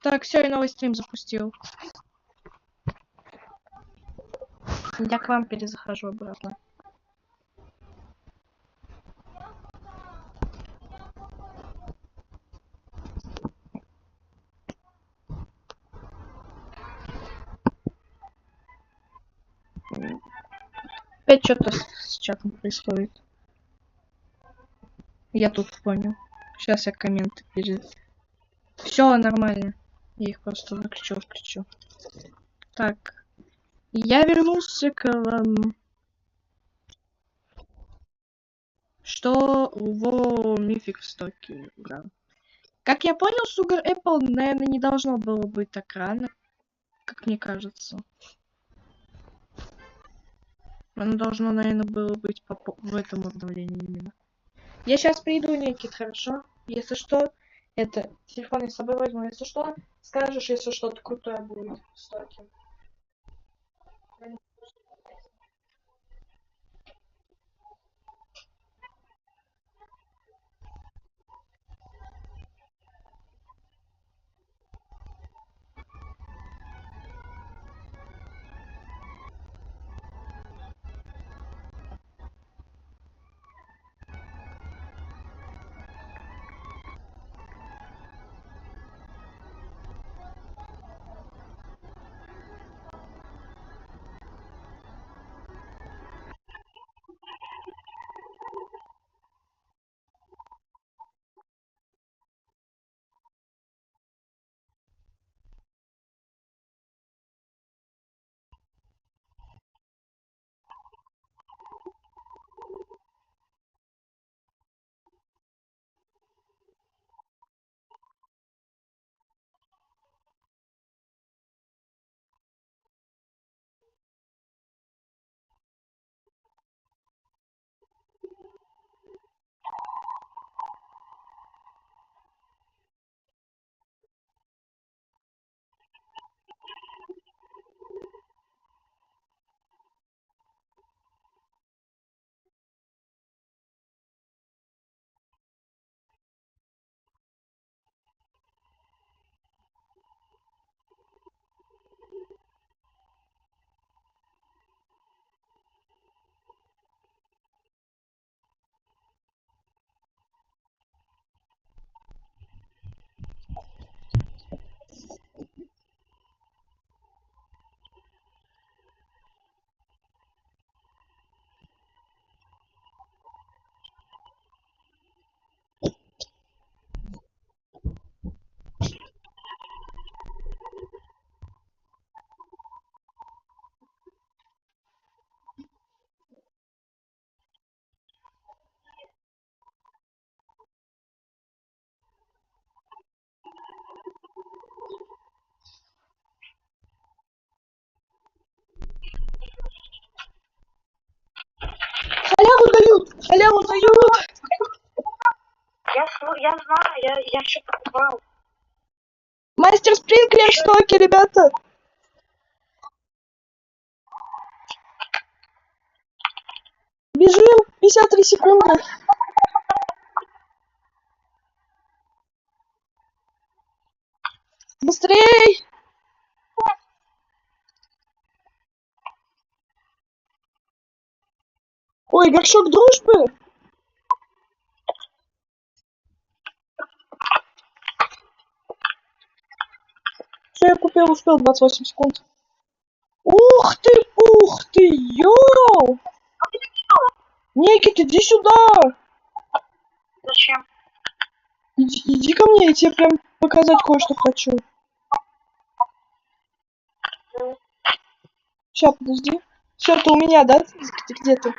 Так, все, я новый стрим запустил. Я к вам перезахожу обратно. Опять что-то с чатом происходит. Я тут понял. Сейчас я комменты Все нормально. Я их просто включу. Так. Я вернулся к вам. Что в Мифик в стоке, да. Как я понял, Sugar Apple, наверное, не должно было быть так рано, как мне кажется. Оно должно, наверное, было быть в этом обновлении именно. Я сейчас приду, Никит, хорошо? Если что, это телефон я с собой возьму. Если что, скажешь, если что-то крутое будет в стоке. Халяву дают! Я знаю, я что-то покупал. Мастер Спринклер в стоке, ребята! Бежим! 53 секунды! Быстрей! Ой, горшок дружбы! Все, я купил, успел 28 секунд. Ух ты, йоу! Никит, иди сюда! Зачем? Иди ко мне, я тебе прям показать кое-что хочу. Сейчас, подожди. Все, ты у меня, да? Где ты?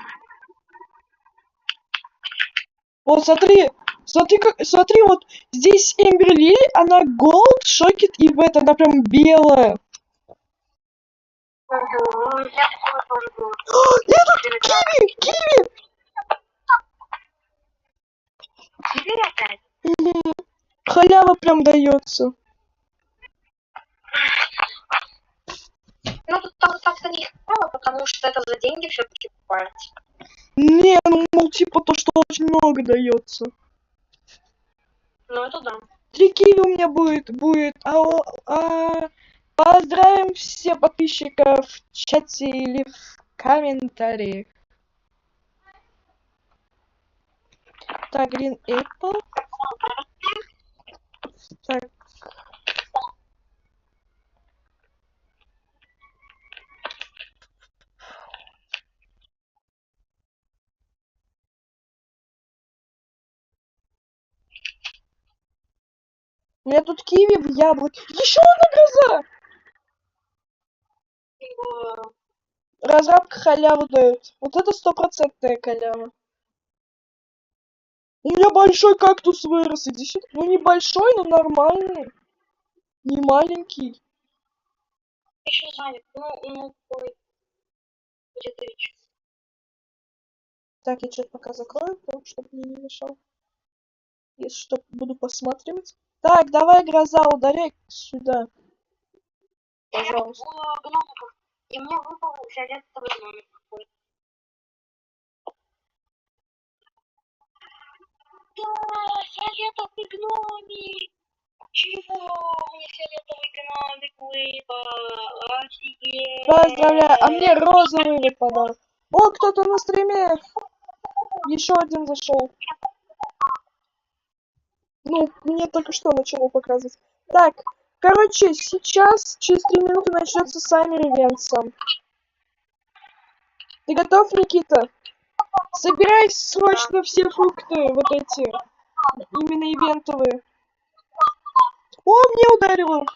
Вот смотри, смотри, вот здесь Эмбер Лили, она голд, шокет и бета, она прям белая. Я тут киви! Киви опять? Халява прям дается. Ну тут там как-то не халява, потому что это за деньги все-таки покупается. Не, ну, мол, типа то, что очень много дается. Ну это да. 3 киви у меня будет. Поздравим все подписчиков в чате или в комментариях. Так, Green Apple. Так. У меня тут киви в яблоке. Еще одна гроза! Разрабка халяву дает. Вот это 100% халява. У меня большой кактус вырос. Иди сюда. Ну небольшой, но нормальный. Не маленький. Еще занят. Ну, где-то вечер. Так, я что-то пока закрою, чтобы мне не мешал. Если что, буду посматривать. Так, давай, гроза, ударяй сюда. Пожалуйста. Гномиков. И мне выпал фиолетовый гномик какой-то. Да, фиолетовый гномик. Чего? Мне фиолетовый гномик выпал. Офигеть. Поздравляю. А мне розовый выпадал. О, кто-то на стриме. Еще один зашел. Ну, мне только что начало показывать. Так, короче, сейчас через 3 минуты начнется Summer Events. Ты готов, Никита? Собирай срочно все фрукты, вот эти, именно ивентовые. О, мне ударило.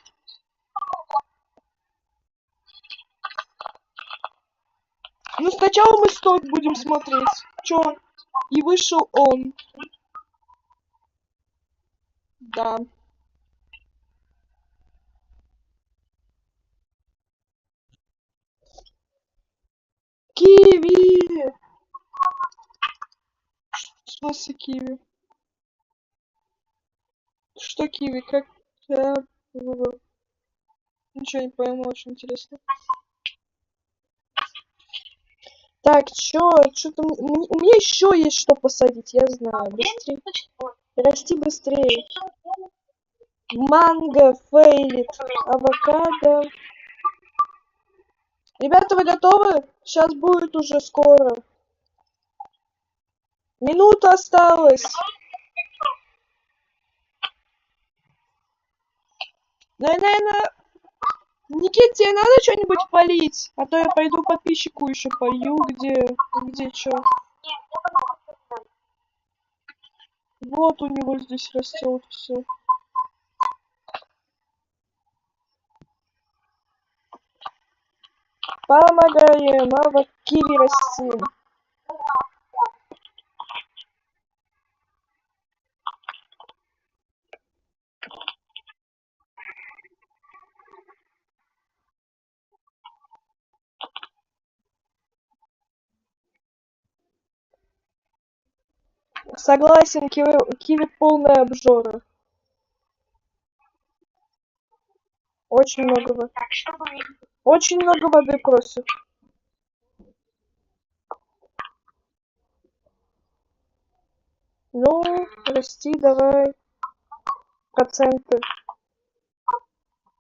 Ну, сначала мы сток будем смотреть. Чё? И вышел он. Да. Киви! В смысле киви? Что киви? Как? Ничего не пойму, очень интересно. Так, что-то у меня еще есть что посадить, я знаю. Быстрее. Расти быстрее. Манго, фейлит, авокадо. Ребята, вы готовы? Сейчас будет уже скоро. Минута осталась. Наверное, Никит, тебе надо что-нибудь полить? А то я пойду подписчику еще полью, где что. Вот у него здесь растет все. Помогаем, киви растим. Согласен, киви полная обжора. Очень много воды. Очень много воды просит. Ну, расти давай. Проценты.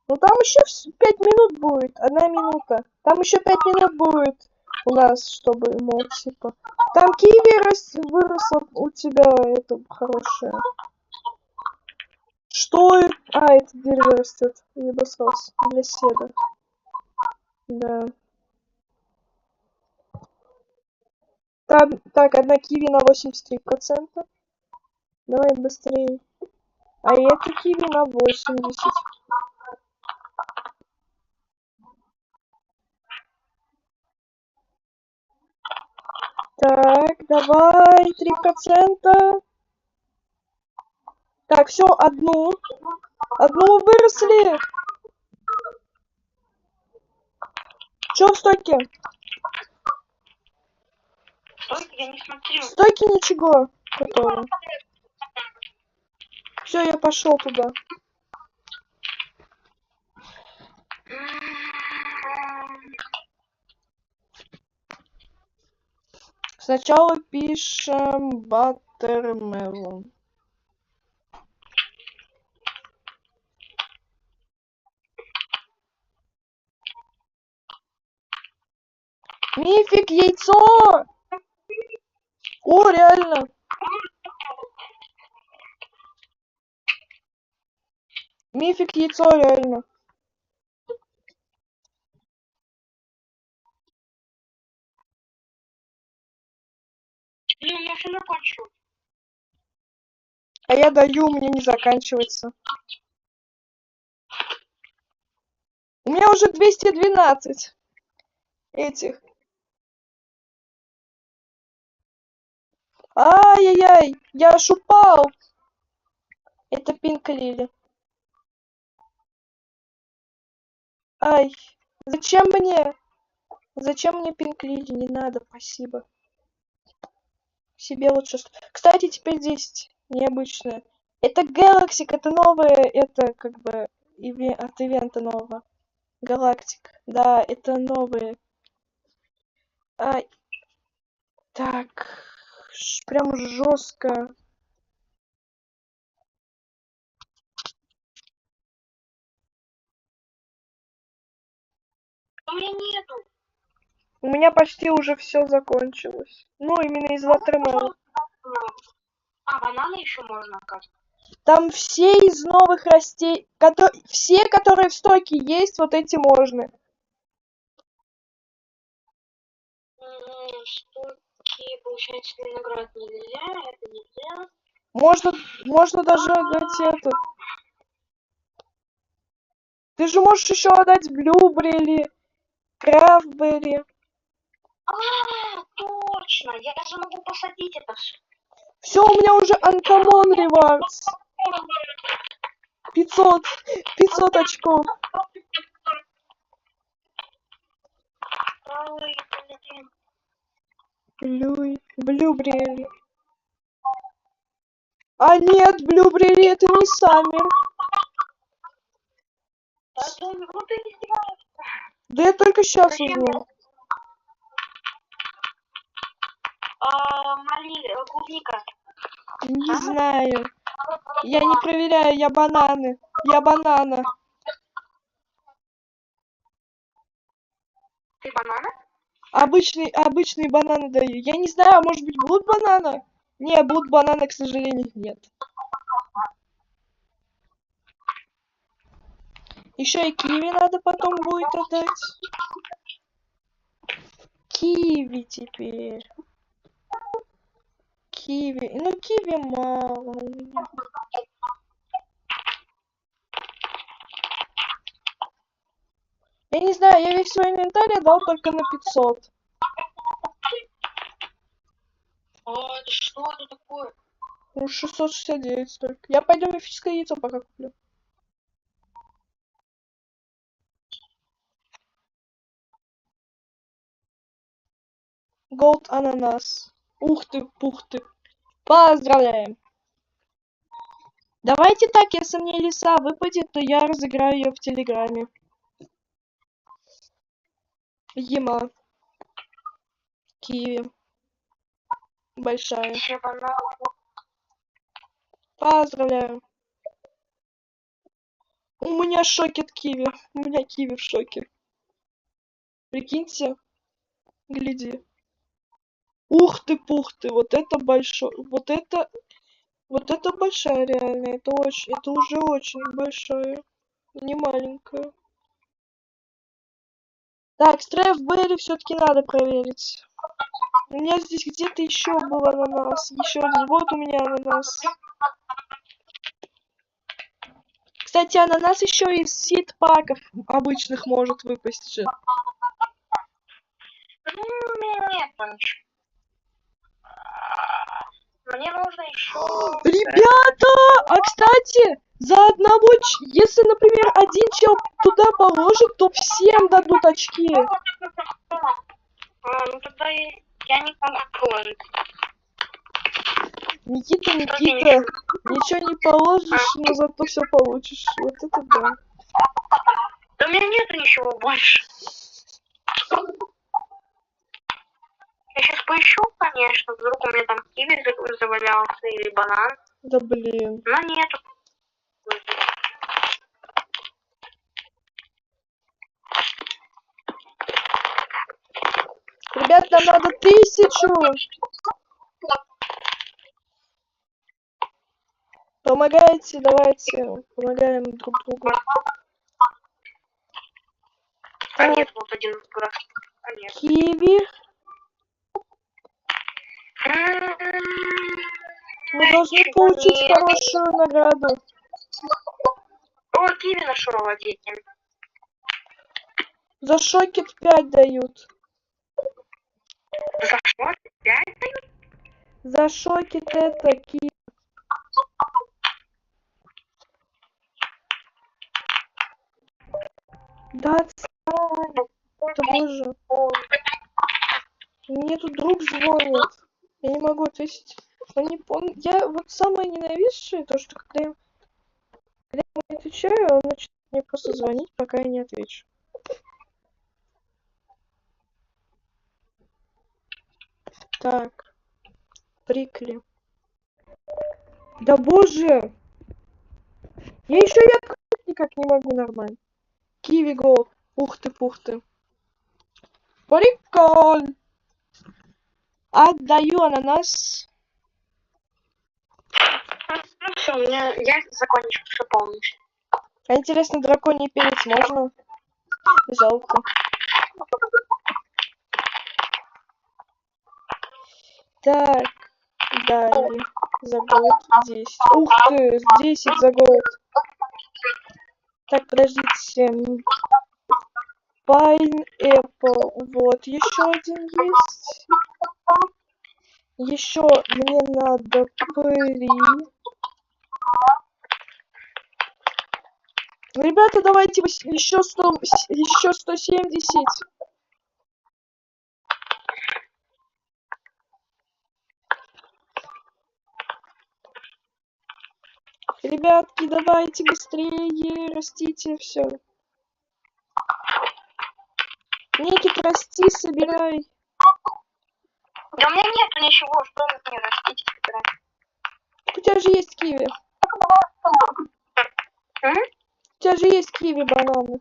Ну там еще 5 минут будет. 1 минута. Там еще 5 минут будет у нас, чтобы, мол, типа. Там киви выросло у тебя, это хорошее. Что это? А, это дерево растет. Я обосрался. Для седа. Да. Там, так, 1 киви на 83%. Давай быстрее. А это киви на 80. Так, давай, 3%. Так, все, одну выросли. Че в стойке? Стойки я не смотрю. Стойки ничего. Готово. Все, я пошел туда. Сначала пишем Buttermelon. Мифик яйцо! О, реально. Мифик яйцо, реально. Блин, у меня все закончилось. А я даю, у меня не заканчивается. У меня уже 212 этих. Ай-яй-яй, я аж упал. Это Пинк Лили. Ай, зачем мне? Зачем мне Пинк Лили? Не надо, спасибо. Себе лучше. Кстати, теперь 10. Необычное. Это Galaxy, это новое, это как бы от ивента нового. Галактик. Да, это новые. Ай. Так. Прям жестко. У меня нету. У меня почти уже все закончилось. Ну, именно из Watermelon. А, бананы еще можно, оказывается. Там все из новых растений, все, которые в стоке есть, вот эти можно. Стоки, получается, виноград нельзя, это нельзя. Можно даже отдать это. Ты же можешь еще отдать блюберри, крафтберри. А, точно, я даже могу посадить это все. Все, у меня уже uncommon rewards. 500 очков. Блюберри. А нет, блюберри это не Саммер. Да я только сейчас узнал. Клубника. Не знаю. Я не проверяю, я бананы. Я банана. Ты банана? Обычные бананы даю. Я не знаю, а может быть блуд банана? Не, блуд банана, к сожалению, нет. Еще и киви надо потом будет отдать. Киви теперь. Киви. Ну, киви мало у меня. Я не знаю, я весь свой инвентарь дал только на 500. А, это что это такое? Ну, 669 только. Я пойду мифическое яйцо пока куплю. Голд ананас. Ух ты, пух ты. Поздравляем. Давайте так, если мне лиса выпадет, то я разыграю ее в Телеграме. Ема. Киви. Большая. Поздравляю. У меня шокет киви. У меня киви в шоке. Прикиньте. Гляди. Ух ты, пух ты. Вот это большой. Вот это большая реально. Это уже очень большая. Не маленькая. Так, Стрейфберри все-таки надо проверить. У меня здесь где-то еще был ананас. Еще один. Вот у меня ананас. Кстати, ананас еще из сид-паков обычных может выпасть же. Ну, у меня нет ничего. Мне нужно еще... Ребята! А кстати, за одного... Если, например, один чел туда положит, то всем дадут очки. Ну тогда я не могу положить. Никита, ничего не положишь, но зато все получишь. Вот это да. Да у меня нету ничего больше. Я сейчас поищу, конечно, вдруг у меня там киви завалялся или банан. Да блин. Но нету. Ребят, нам надо 1000. Помогайте, давайте. Помогаем друг другу. А нет, вот один раз. А нет. Киви. Мы должны получить хорошую награду. О, киви нашел один. За шокет 5 дают. За что? 5 дают? За шокет это киви. Да, отстань. Да боже. Мне тут друг звонит. Я не могу ответить. Я вот самое ненавистное, то что когда я ему отвечаю, он начинает мне просто звонить, пока я не отвечу. Так. Прикли. Да боже! Я еще и открыть никак не могу нормально. Киви Голд. Ух ты, пух ты. Прикол. Отдаю ананас. Ну все, я закончил все полностью. А интересно, драконий перец можно? Жалко. Так. Далее. За голд 10. Ух ты, 10 за голд. Так, подождите. Pineapple. Вот, еще один есть. Еще мне надо пыри. Ребята, давайте еще 170. Ребятки, давайте быстрее растите все. Никит, расти, собирай. Да у меня нету ничего, что мне растить. У тебя же есть киви. У тебя же есть киви, бананы.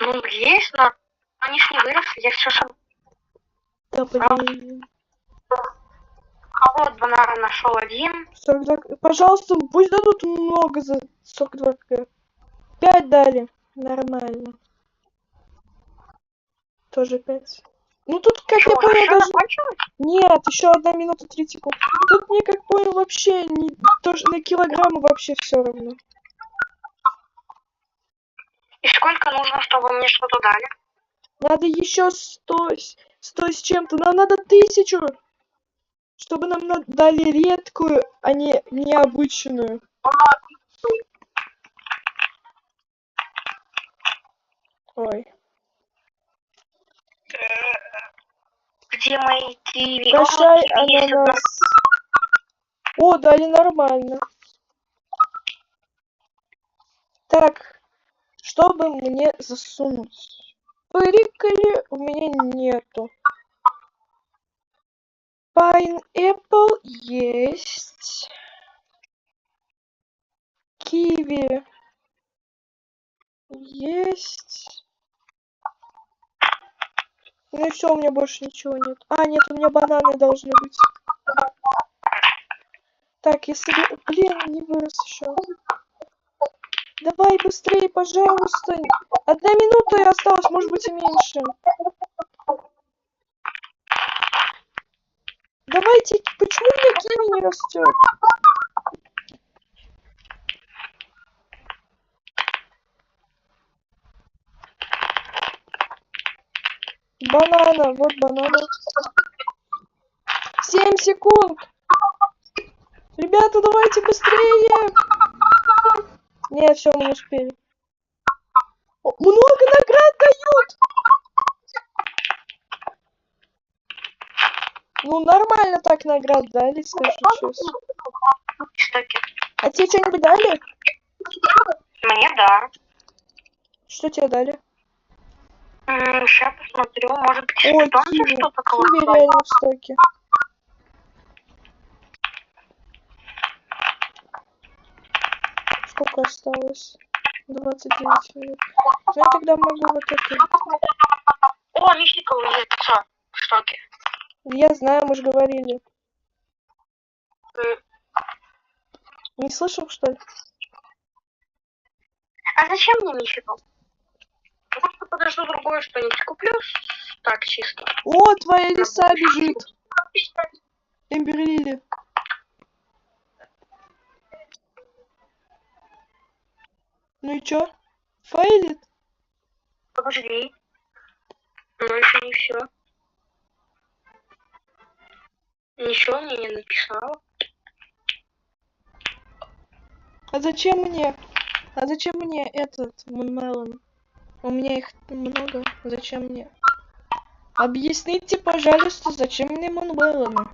Ну, есть, но они ж не выросли, я все сам. Да блин. А вот банан нашел один. 42. Пожалуйста, пусть дадут много за 42 кг. 5 дали. Нормально. Тоже 5. Ну тут, как я понял, даже... Нет, еще 1 минута 30 секунд. Тут мне, как понял, вообще не... Тоже на килограммы вообще все равно. И сколько нужно, чтобы мне что-то дали? Надо еще 100 с чем-то. Нам надо 1000. Чтобы нам дали редкую, а не необычную. Ой. Где мои киви? Прощай, ананас. О, дали нормально. Так, чтобы мне засунуть. Приколи у меня нету. Pineapple есть. Киви есть. Ну и все, у меня больше ничего нет. А, нет, у меня бананы должны быть. Так, если... Блин, не вырос еще. Давай быстрее, пожалуйста. 1 минута и осталось, может быть, и меньше. Давайте, почему у меня киви не растет? Банана, вот банана. 7 секунд. Ребята, давайте быстрее. Нет, все, мы не успели. О, много наград дают. Ну, нормально так наград дали, скажу честно. А тебе что-нибудь дали? Мне да. Что тебе дали? Сейчас посмотрю, может быть, Ой, что-то киви реально в стоке. Сколько осталось? 29 минут. Ну я тогда могу вот это... О, Мищникова яйцо в штоке. Я знаю, мы же говорили. Не слышал, что ли? А зачем мне Мищиков? Просто подожду другое что-нибудь куплю. Так, чисто. О, твоя лиса бежит. Эмбер Лили. Ну и чё? Фейлит? Подожди. Но еще не все. Ничего мне не написала. А зачем мне? А зачем мне этот Мунмелон? У меня их много. Зачем мне? Объясните, пожалуйста, зачем мне Мунмелоны?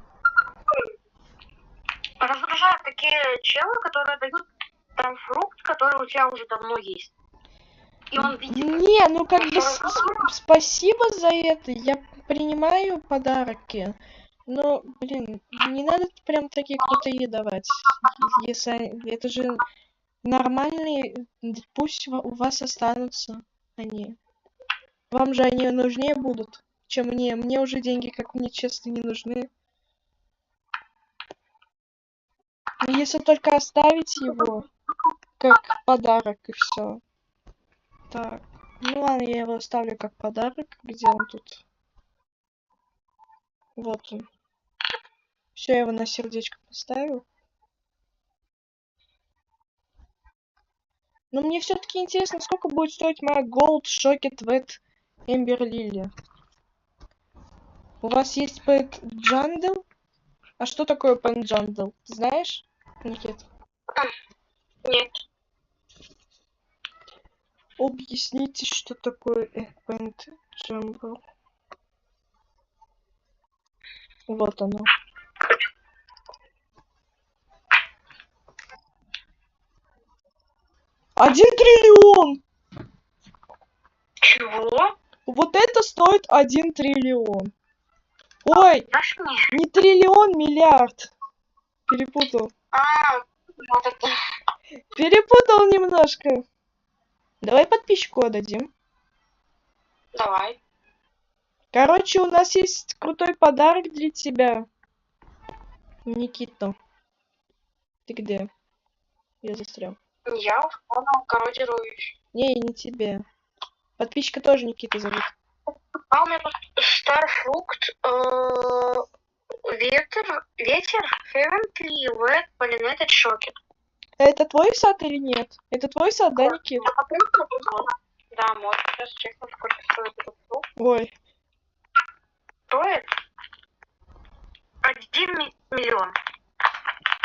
Раздражают такие челы, которые дают там фрукт, который у тебя уже давно есть. И он видит. Не, ну как бы спасибо за это. Я принимаю подарки. Но, блин, не надо прям такие крутые давать. Если это же нормальные, пусть у вас останутся они. Вам же они нужнее будут, чем мне. Мне уже деньги, как мне честно, не нужны. Но если только оставить его как подарок и все. Так. Ну ладно, я его оставлю как подарок. Где он тут? Вот он. Все, я его на сердечко поставил. Но мне все-таки интересно, сколько будет стоить моя Gold Shocket Wet Ember Lily. У вас есть Pet Jandel? А что такое Pet Jandel? Ты знаешь, Никит? Нет. Объясните, что такое Pet Jandel. Вот оно. $1 триллион! Чего? Вот это стоит 1 триллион. Ой, Дашь мне? не триллион, миллиард. Перепутал. Вот это. Перепутал немножко. Давай подписчику отдадим. Давай. Короче, у нас есть крутой подарок для тебя. Никита. Ты где? Я застрял. Я ушла, корродируюсь. Не, не тебе. Подписчика тоже Никита зовут. А у меня тут Старфрукт, ветер, Heavenly Wet Pollinated Shocket. Это твой сад или нет? Это твой сад, да, Никит? Да, может, сейчас чекну, сколько стоит этот фрукт. Ой. Стоит 1 миллион.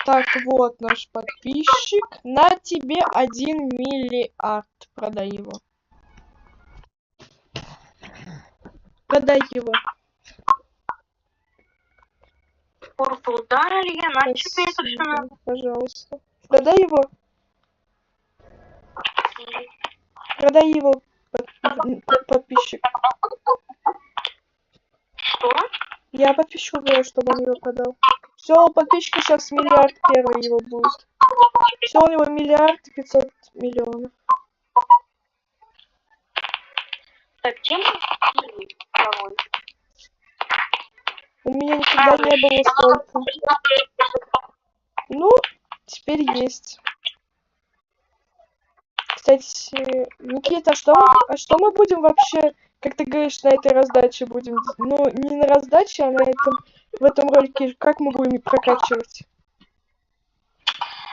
Так, вот наш подписчик. На тебе 1 миллиард. Продай его. Продай его. Purple Dahlia, на тебе это все надо. Пожалуйста. Продай его. Продай его, подписчик. Что? Я подписчику говорю, чтобы он его продал. Все, у подписчика сейчас миллиард первый его будет. Все, у него 1 500 000 000. Так, чем довольны? У меня никогда не было столько. Ну, теперь есть. Кстати, Никита, а что мы будем вообще, как ты говоришь, на этой раздаче будем? Ну, не на раздаче, а в этом ролике, как мы будем прокачивать?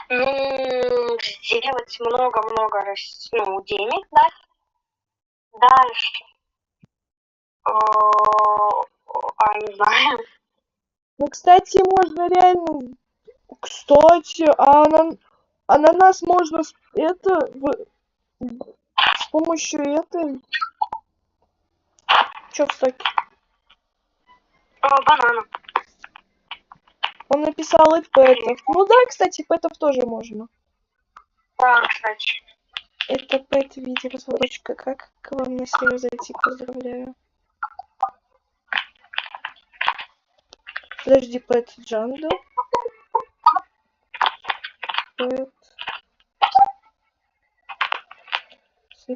Ну, сделать много-много денег, да? Дальше. Не знаю. Ну, кстати, можно реально... Кстати, а на нас можно с помощью этой... Чё в стоке? Банана. Он написал и пэтов. Ну да, кстати, пэтов тоже можно. Да, кстати. Это пэт в виде разработчика. Как к вам на сервер зайти? Поздравляю. Подожди, пэт Джандл. Пэт.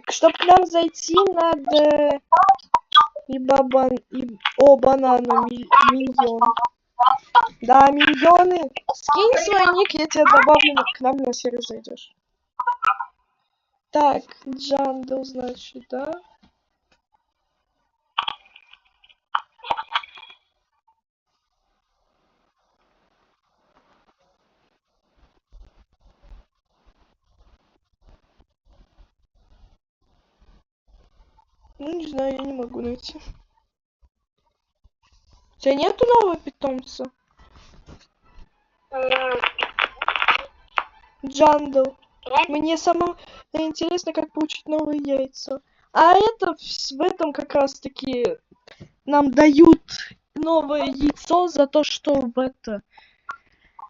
Чтобы к нам зайти, надо банану миньон. Да, миньоны. Скинь свой ник, я тебя добавлю, к нам на сервер зайдешь. Так, Джандл, значит, да? Ну, не знаю, я не могу найти. У тебя нету нового питомца? Джандл. Мне самому интересно, как получить новые яйца. А это в этом как раз таки нам дают новое яйцо за то, что в это...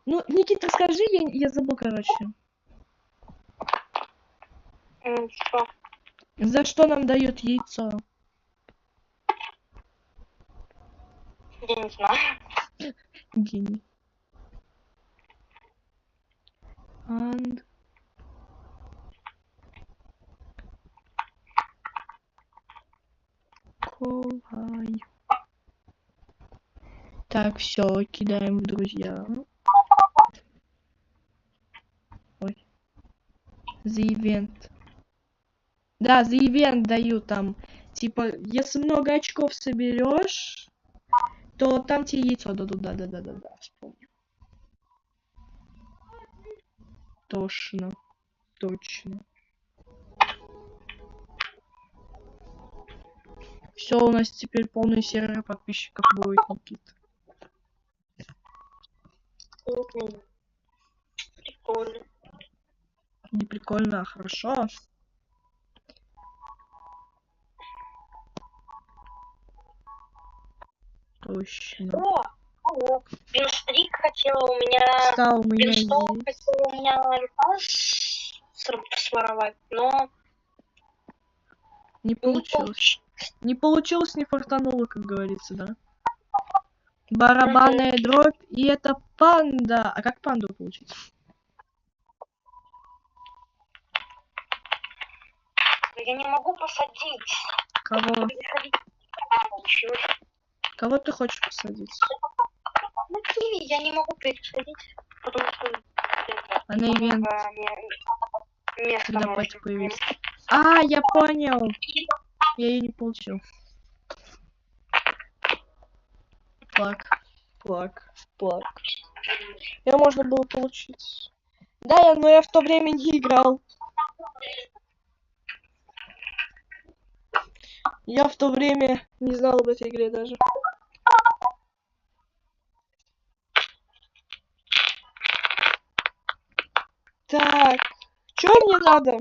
Ну, Никита, скажи, я забыл, короче. Что? За что нам дают яйцо? Я не знаю. Гений. And... Колай. Так, все, кидаем в друзья. Ой. За ивент. Да, за ивент дают там. Типа, если много очков соберешь, то там тебе яйцо дадут. Да, вспомнил. Точно. Все, у нас теперь полный сервер подписчиков будет, Никит. Прикольно. Не прикольно, а хорошо. Точно. О, Винстрик хотела у меня... Стал у меня Винстол есть. хотела у меня своровать, но... Не получилось. Не получилось, не фартануло, как говорится, да? Барабанная дробь, и это панда. А как панду получить? Я не могу посадить. Кого? Кого ты хочешь посадить? Ну, киви я не могу пересадить, потому что... А на ивент? Место Когда нужно. пати появится. А, я понял. Я ее не получил. Плак. Ее можно было получить. Да, но я в то время не играл. Я в то время не знал об этой игре даже. Так, что мне надо?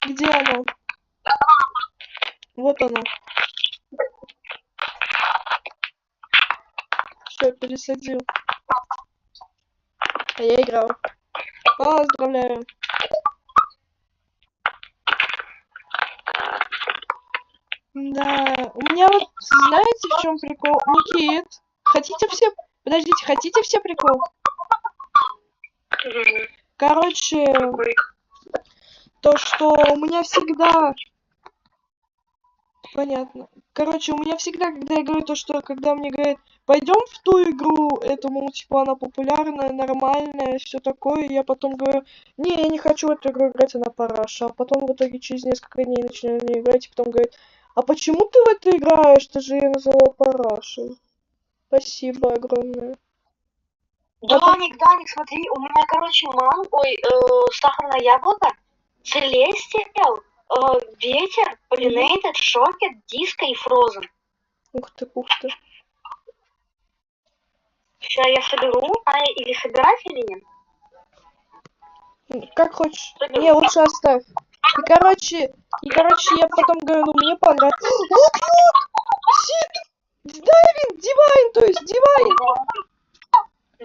Где оно? Вот оно. Все, пересадил. А я играл. Поздравляю. Да, у меня вот, знаете, в чем прикол? Никит, хотите все... Подождите, хотите все прикол? Короче, то, что у меня всегда... Понятно. Короче, у меня всегда, когда я говорю то, что когда мне говорят, пойдем в ту игру, это, мол, типа, она популярная, нормальная, все такое, я потом говорю, не, я не хочу в эту игру играть, она параша. А потом в итоге через несколько дней начинаю в нее играть, и потом говорит, а почему ты в это играешь? Ты же ее назвала парашей. Спасибо огромное. Даник, смотри, у меня, короче, сахарное яблоко, Целестиал, Ветер, Полинейтед, Шокет, Диско и Фрозен. Ух ты. Сейчас я соберу, или собирать, или нет? Как хочешь. Не, лучше оставь. И короче, я потом говорю, ну мне понравилось. Лук! Сид! Дивайн, то есть Дивайн.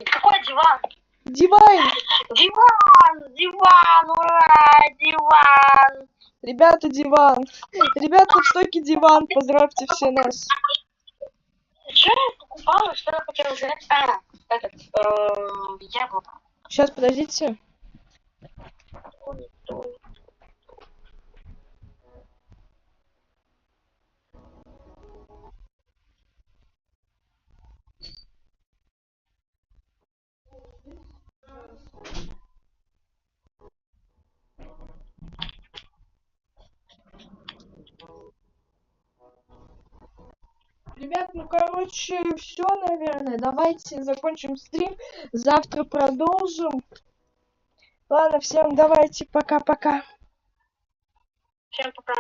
Какой диван? Дивайн. Диван, ура, диван. Ребята, диван. Ребята, в стойке диван. Поздравьте все нас. Что я покупала, что я хотела взять? Яблоко. Сейчас, подождите. Ребят, ну короче, все, наверное. Давайте закончим стрим. Завтра продолжим. Ладно, всем давайте, пока-пока. Всем пока.